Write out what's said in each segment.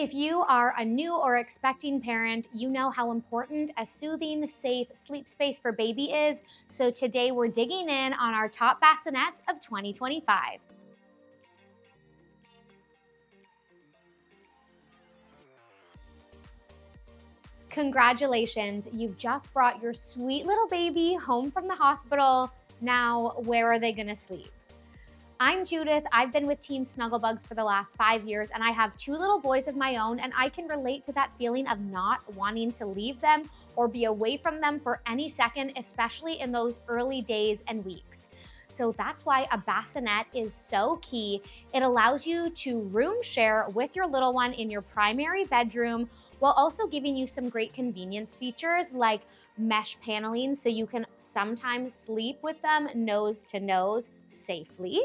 If you are a new or expecting parent, you know how important a soothing, safe sleep space for baby is. So today we're digging in on our top bassinets of 2025. Congratulations, you've just brought your sweet little baby home from the hospital. Now, where are they gonna sleep? I'm Judith. I've been with Team Bugz for the last 5 years, and I have two little boys of my own, and I can relate to that feeling of not wanting to leave them or be away from them for any second, especially in those early days and weeks. So that's why a bassinet is so key. It allows you to room share with your little one in your primary bedroom while also giving you some great convenience features like mesh paneling so you can sometimes sleep with them nose to nose safely.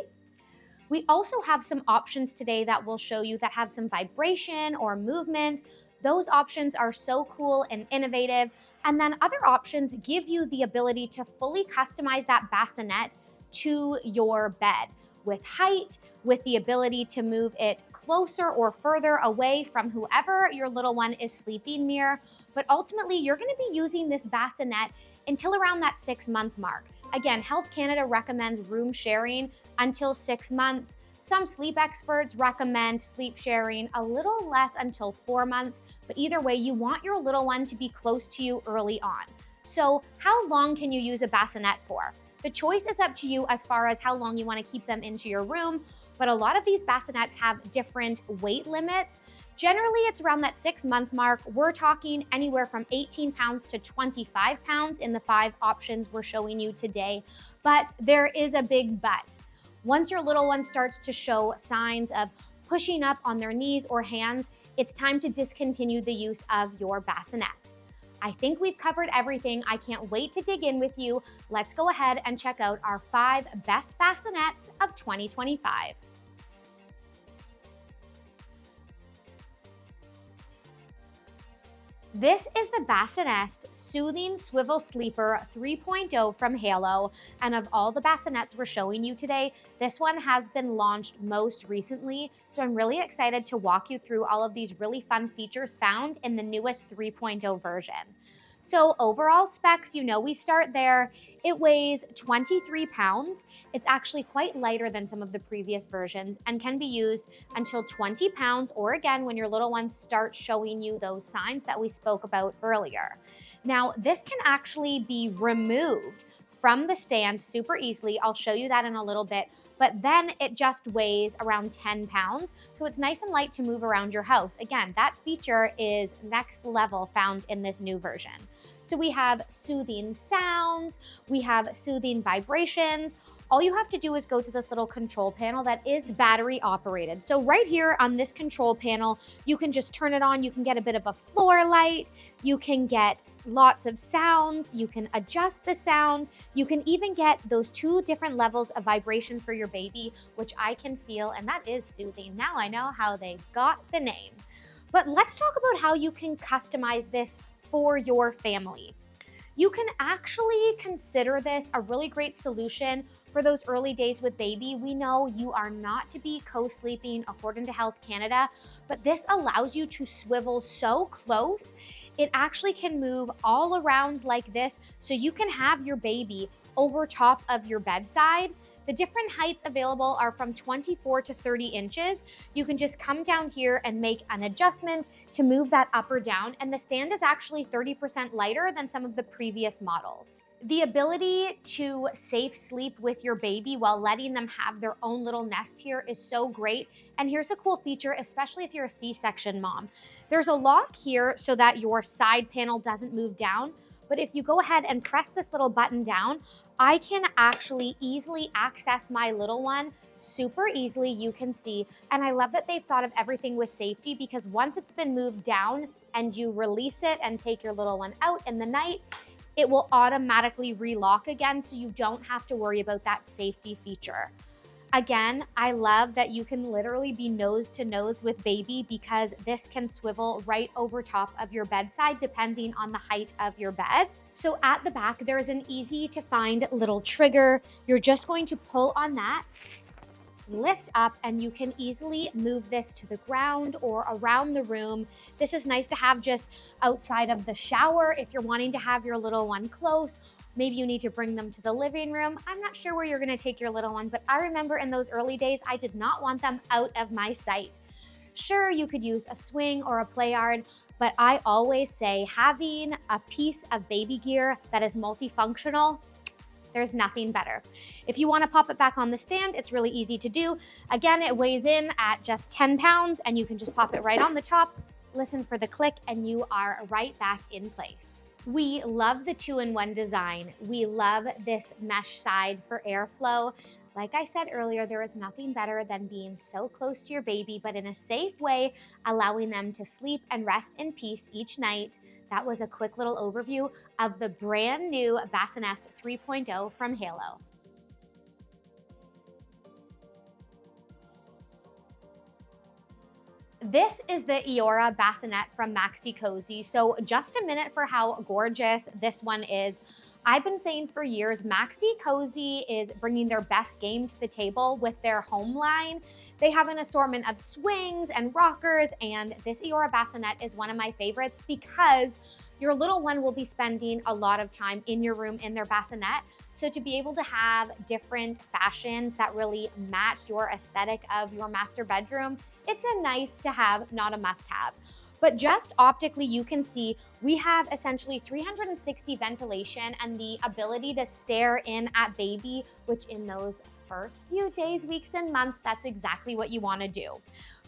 We also have some options today that we'll show you that have some vibration or movement. Those options are so cool and innovative. And then other options give you the ability to fully customize that bassinet to your bed with height, with the ability to move it closer or further away from whoever your little one is sleeping near. But ultimately, you're going to be using this bassinet until around that 6-month mark. Again, Health Canada recommends room sharing until 6 months. Some sleep experts recommend sleep sharing a little less until 4 months, but either way, you want your little one to be close to you early on. So how long can you use a bassinet for? The choice is up to you as far as how long you want to keep them into your room, but a lot of these bassinets have different weight limits. Generally, it's around that 6-month mark. We're talking anywhere from 18 pounds to 25 pounds in the 5 options we're showing you today. But there is a big but. Once your little one starts to show signs of pushing up on their knees or hands, it's time to discontinue the use of your bassinet. I think we've covered everything. I can't wait to dig in with you. Let's go ahead and check out our 5 best bassinets of 2025. This is the BassiNest Soothing Swivel Sleeper 3.0 from Halo, and of all the bassinets we're showing you today, this one has been launched most recently, so I'm really excited to walk you through all of these really fun features found in the newest 3.0 version. So overall specs, you know we start there. It weighs 23 pounds. It's actually quite lighter than some of the previous versions and can be used until 20 pounds or again when your little ones start showing you those signs that we spoke about earlier. Now, this can actually be removed from the stand super easily. I'll show you that in a little bit, but then it just weighs around 10 pounds. So it's nice and light to move around your house. Again, that feature is next level found in this new version. So we have soothing sounds, we have soothing vibrations. All you have to do is go to this little control panel that is battery operated. So right here on this control panel, you can just turn it on. You can get a bit of a floor light. You can get lots of sounds. You can adjust the sound. You can even get those 2 different levels of vibration for your baby, which I can feel, and that is soothing. Now I know how they got the name. But let's talk about how you can customize this for your family. You can actually consider this a really great solution for those early days with baby. We know you are not to be co-sleeping according to Health Canada, but this allows you to swivel so close. It actually can move all around like this, so you can have your baby over top of your bedside. The different heights available are from 24 to 30 inches. You can just come down here and make an adjustment to move that up or down, and the stand is actually 30% lighter than some of the previous models. The ability to safe sleep with your baby while letting them have their own little nest here is so great. And here's a cool feature, especially if you're a C-section mom. There's a lock here so that your side panel doesn't move down. But if you go ahead and press this little button down, I can actually easily access my little one super easily, you can see. And I love that they've thought of everything with safety, because once it's been moved down and you release it and take your little one out in the night, it will automatically relock again, so you don't have to worry about that safety feature. Again, I love that you can literally be nose to nose with baby, because this can swivel right over top of your bedside depending on the height of your bed. So at the back, there's an easy to find little trigger. You're just going to pull on that lift up, and you can easily move this to the ground or around the room. This is nice to have just outside of the shower if you're wanting to have your little one close. Maybe you need to bring them to the living room. I'm not sure where you're gonna take your little one, but I remember in those early days, I did not want them out of my sight. Sure, you could use a swing or a play yard, but I always say having a piece of baby gear that is multifunctional, there's nothing better. If you want to pop it back on the stand, it's really easy to do. Again, it weighs in at just 10 pounds and you can just pop it right on the top, listen for the click, and you are right back in place. We love the 2-in-1 design. We love this mesh side for airflow. Like I said earlier, there is nothing better than being so close to your baby, but in a safe way, allowing them to sleep and rest in peace each night. That was a quick little overview of the brand new BassiNest 3.0 from Halo. This is the Iora Bassinet from Maxi-cosi. So just a minute for how gorgeous this one is. I've been saying for years, Maxi-cosi is bringing their best game to the table with their home line. They have an assortment of swings and rockers, and this Iora Bassinet is one of my favorites because your little one will be spending a lot of time in your room in their bassinet. So to be able to have different fashions that really match your aesthetic of your master bedroom, it's a nice to have, not a must have. But just optically, you can see we have essentially 360 ventilation and the ability to stare in at baby, which in those first few days, weeks, and months, that's exactly what you want to do.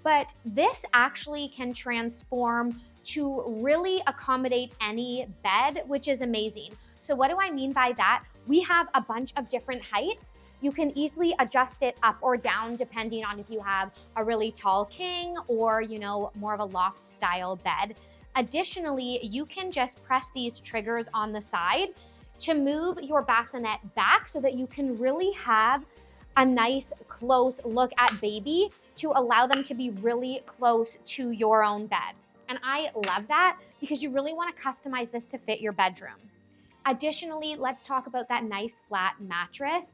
But this actually can transform to really accommodate any bed, which is amazing. So what do I mean by that? We have a bunch of different heights. You can easily adjust it up or down depending on if you have a really tall king or, more of a loft style bed. Additionally, you can just press these triggers on the side to move your bassinet back so that you can really have a nice close look at baby to allow them to be really close to your own bed. And I love that because you really want to customize this to fit your bedroom. Additionally, let's talk about that nice flat mattress.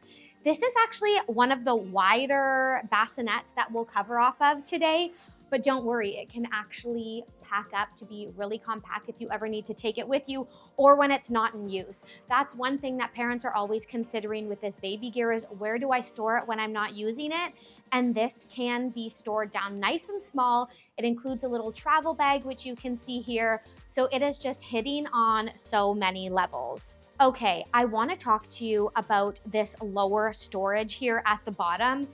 This is actually one of the wider bassinets that we'll cover off of today, but don't worry, it can actually pack up to be really compact if you ever need to take it with you or when it's not in use. That's one thing that parents are always considering with this baby gear is where do I store it when I'm not using it? And this can be stored down nice and small. It includes a little travel bag, which you can see here. So it is just hitting on so many levels. Okay, I want to talk to you about this lower storage here at the bottom.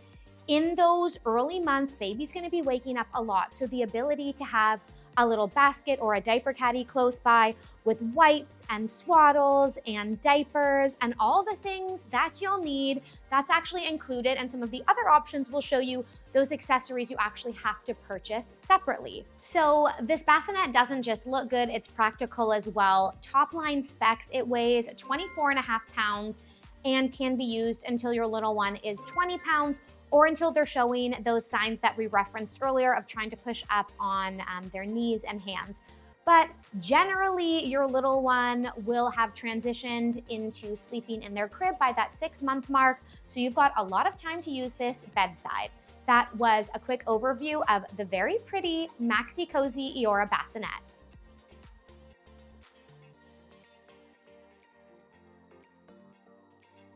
In those early months, baby's going to be waking up a lot. So the ability to have a little basket or a diaper caddy close by with wipes and swaddles and diapers and all the things that you'll need, that's actually included. And some of the other options will show you those accessories you actually have to purchase separately. So this bassinet doesn't just look good, it's practical as well. Top line specs, it weighs 24.5 pounds and can be used until your little one is 20 pounds or until they're showing those signs that we referenced earlier of trying to push up on their knees and hands. But generally, your little one will have transitioned into sleeping in their crib by that 6-month mark. So you've got a lot of time to use this bedside. That was a quick overview of the very pretty Maxi-cosi Iora Bassinet.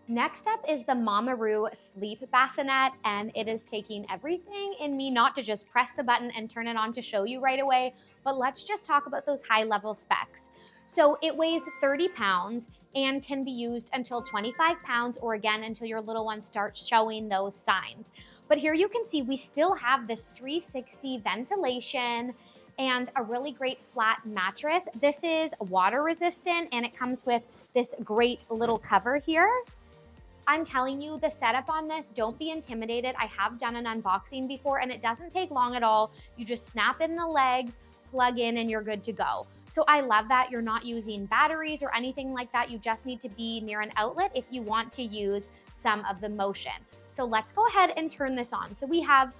Next up is the mamaRoo Sleep Bassinet, and it is taking everything in me not to just press the button and turn it on to show you right away, but let's just talk about those high-level specs. So it weighs 30 pounds and can be used until 25 pounds or again until your little one starts showing those signs. But here you can see we still have this 360 ventilation and a really great flat mattress. This is water resistant and it comes with this great little cover here. I'm telling you, the setup on this, don't be intimidated. I have done an unboxing before and it doesn't take long at all. You just snap in the legs, plug in, and you're good to go. So I love that you're not using batteries or anything like that. You just need to be near an outlet if you want to use some of the motion. So let's go ahead and turn this on. So we have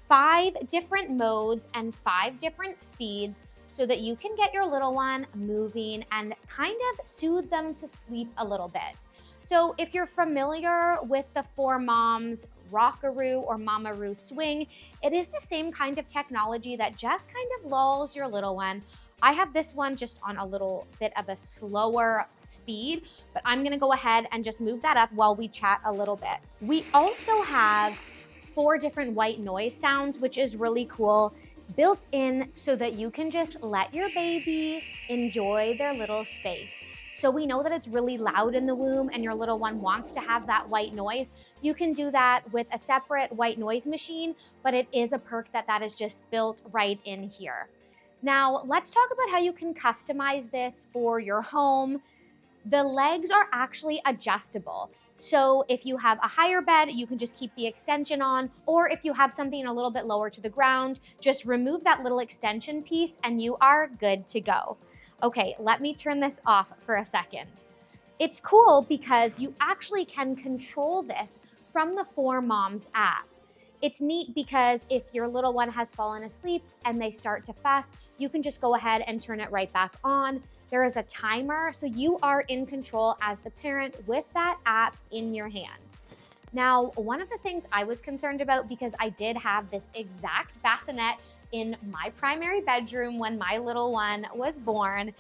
5 different modes and 5 different speeds so that you can get your little one moving and kind of soothe them to sleep a little bit. So if you're familiar with the 4 Moms rockaroo or mamaRoo swing. It is the same kind of technology that just kind of lulls your little one. I have this one just on a little bit of a slower speed, but I'm gonna go ahead and just move that up while we chat a little bit. We also have 4 different white noise sounds, which is really cool, built in so that you can just let your baby enjoy their little space. So we know that it's really loud in the womb and your little one wants to have that white noise. You can do that with a separate white noise machine, but it is a perk that is just built right in here. Now, let's talk about how you can customize this for your home. The legs are actually adjustable. So if you have a higher bed, you can just keep the extension on, or if you have something a little bit lower to the ground, just remove that little extension piece and you are good to go. Okay, let me turn this off for a second. It's cool because you actually can control this from the 4Moms app. It's neat because if your little one has fallen asleep and they start to fuss, you can just go ahead and turn it right back on. There is a timer, so you are in control as the parent with that app in your hand. Now, one of the things I was concerned about, because I did have this exact bassinet in my primary bedroom when my little one was born,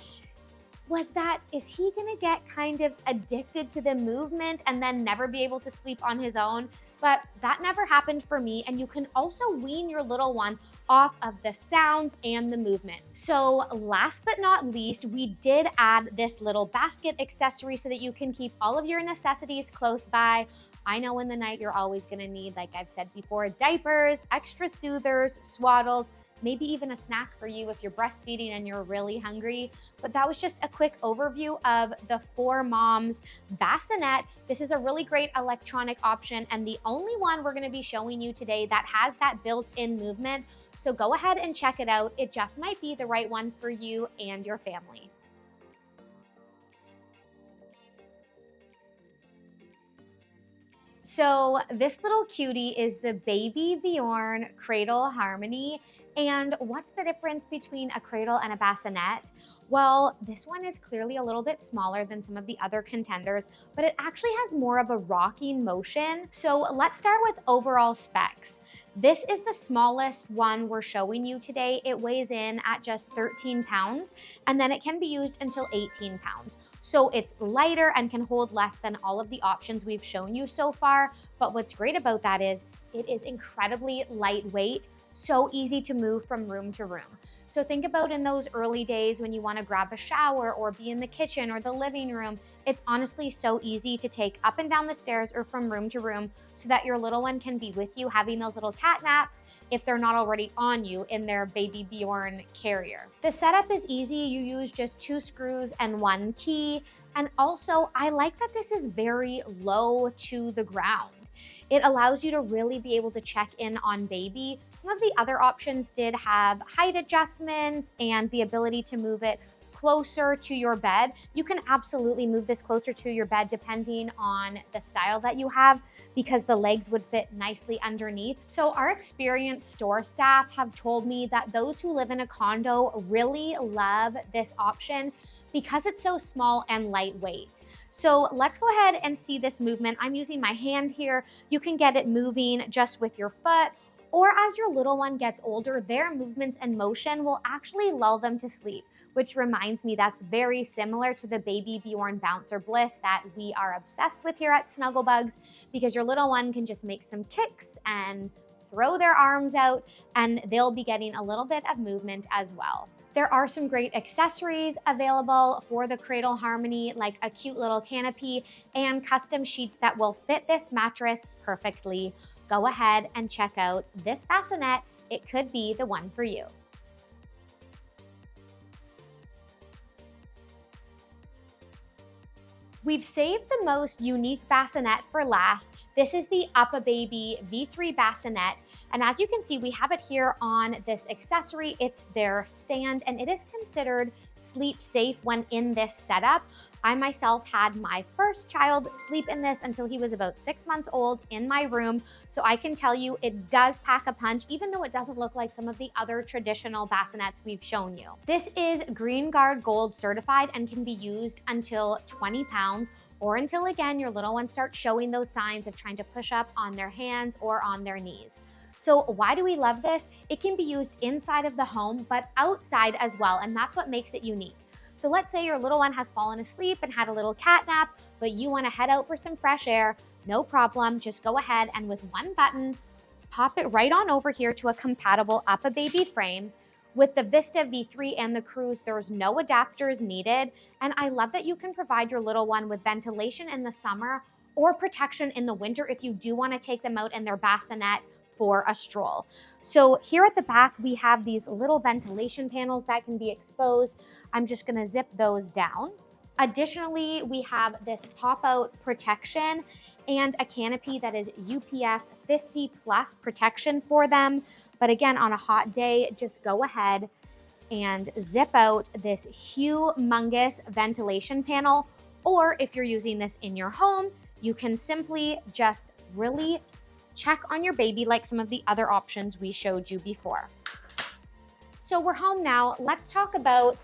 was that, is he gonna get kind of addicted to the movement and then never be able to sleep on his own? But that never happened for me, and you can also wean your little one off of the sounds and the movement. So last but not least, we did add this little basket accessory so that you can keep all of your necessities close by. I know in the night you're always gonna need, like I've said before, diapers, extra soothers, swaddles, maybe even a snack for you if you're breastfeeding and you're really hungry. But that was just a quick overview of the 4Moms Bassinet. This is a really great electronic option and the only one we're gonna be showing you today that has that built-in movement. So go ahead and check it out. It just might be the right one for you and your family. So this little cutie is the Babybjörn Cradle Harmony. And what's the difference between a cradle and a bassinet? Well, this one is clearly a little bit smaller than some of the other contenders, but it actually has more of a rocking motion. So let's start with overall specs. This is the smallest one we're showing you today. It weighs in at just 13 pounds, and then it can be used until 18 pounds. So it's lighter and can hold less than all of the options we've shown you so far. But what's great about that is it is incredibly lightweight, so easy to move from room to room. So think about in those early days when you want to grab a shower or be in the kitchen or the living room. It's honestly so easy to take up and down the stairs or from room to room so that your little one can be with you having those little cat naps if they're not already on you in their Babybjörn carrier. The setup is easy. You use just 2 screws and 1 key. And also, I like that this is very low to the ground. It allows you to really be able to check in on baby. Some of the other options did have height adjustments and the ability to move it closer to your bed. You can absolutely move this closer to your bed depending on the style that you have because the legs would fit nicely underneath. So our experienced store staff have told me that those who live in a condo really love this option because it's so small and lightweight. So let's go ahead and see this movement. I'm using my hand here. You can get it moving just with your foot, or as your little one gets older, their movements and motion will actually lull them to sleep, which reminds me that's very similar to the Babybjörn Bouncer Bliss that we are obsessed with here at Bugz, because your little one can just make some kicks and throw their arms out and they'll be getting a little bit of movement as well. There are some great accessories available for the Cradle Harmony, like a cute little canopy and custom sheets that will fit this mattress perfectly. Go ahead and check out this bassinet. It could be the one for you. We've saved the most unique bassinet for last. This is the Uppababy V3 bassinet. And as you can see, we have it here on this accessory. It's their stand, and it is considered sleep safe when in this setup. I myself had my first child sleep in this until he was about 6 months old in my room. So I can tell you it does pack a punch, even though it doesn't look like some of the other traditional bassinets we've shown you. This is Green Guard Gold certified and can be used until 20 pounds or until again, your little one starts showing those signs of trying to push up on their hands or on their knees. So why do we love this? It can be used inside of the home, but outside as well, and that's what makes it unique. So let's say your little one has fallen asleep and had a little cat nap, but you wanna head out for some fresh air, no problem, just go ahead and with one button, pop it right on over here to a compatible Uppababy frame. With the Vista V3 and the Cruise, there's no adapters needed, and I love that you can provide your little one with ventilation in the summer or protection in the winter if you do wanna take them out in their bassinet for a stroll. So here at the back, we have these little ventilation panels that can be exposed. I'm just gonna zip those down. Additionally, we have this pop-out protection and a canopy that is UPF 50+ protection for them. But again, on a hot day, just go ahead and zip out this humongous ventilation panel. Or if you're using this in your home, you can simply just really check on your baby like some of the other options we showed you before. So we're home now. Let's talk about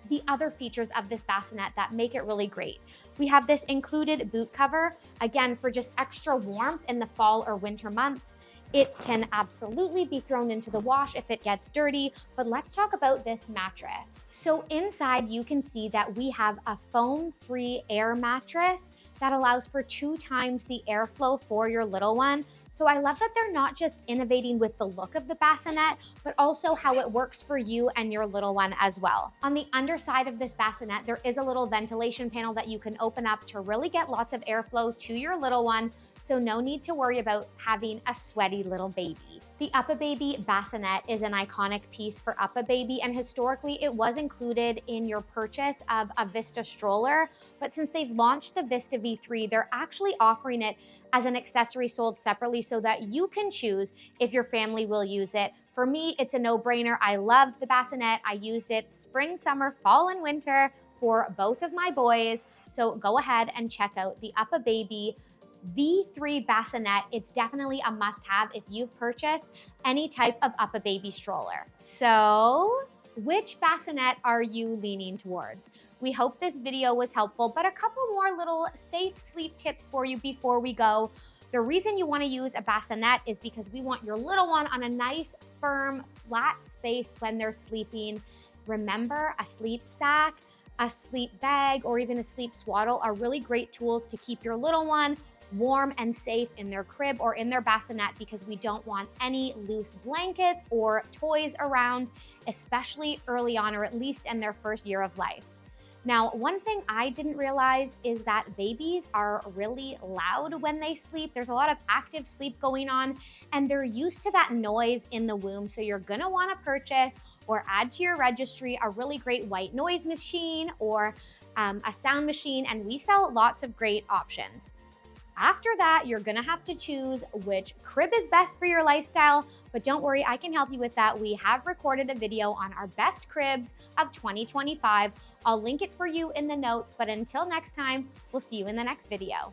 the other features of this bassinet that make it really great. We have this included boot cover, again, for just extra warmth in the fall or winter months. It can absolutely be thrown into the wash if it gets dirty, but let's talk about this mattress. So inside you can see that we have a foam-free air mattress that allows for 2 times the airflow for your little one. So I love that they're not just innovating with the look of the bassinet, but also how it works for you and your little one as well. On the underside of this bassinet, there is a little ventilation panel that you can open up to really get lots of airflow to your little one, so no need to worry about having a sweaty little baby. The Uppababy bassinet is an iconic piece for Uppababy, and historically it was included in your purchase of a Vista stroller, but since they've launched the Vista V3, they're actually offering it as an accessory sold separately so that you can choose if your family will use it. For me, it's a no-brainer. I loved the bassinet. I used it spring, summer, fall, and winter for both of my boys. So go ahead and check out the Uppababy V3 bassinet. It's definitely a must-have if you've purchased any type of Uppababy stroller. So which bassinet are you leaning towards? We hope this video was helpful, but a couple more little safe sleep tips for you before we go. The reason you want to use a bassinet is because we want your little one on a nice, firm, flat space when they're sleeping. Remember, a sleep sack, a sleep bag, or even a sleep swaddle are really great tools to keep your little one warm and safe in their crib or in their bassinet, because we don't want any loose blankets or toys around, especially early on, or at least in their first year of life. Now, one thing I didn't realize is that babies are really loud when they sleep. There's a lot of active sleep going on, and they're used to that noise in the womb. So you're gonna wanna purchase or add to your registry a really great white noise machine or a sound machine, and we sell lots of great options. After that, you're gonna have to choose which crib is best for your lifestyle, but don't worry, I can help you with that. We have recorded a video on our best cribs of 2025. I'll link it for you in the notes, but until next time, we'll see you in the next video.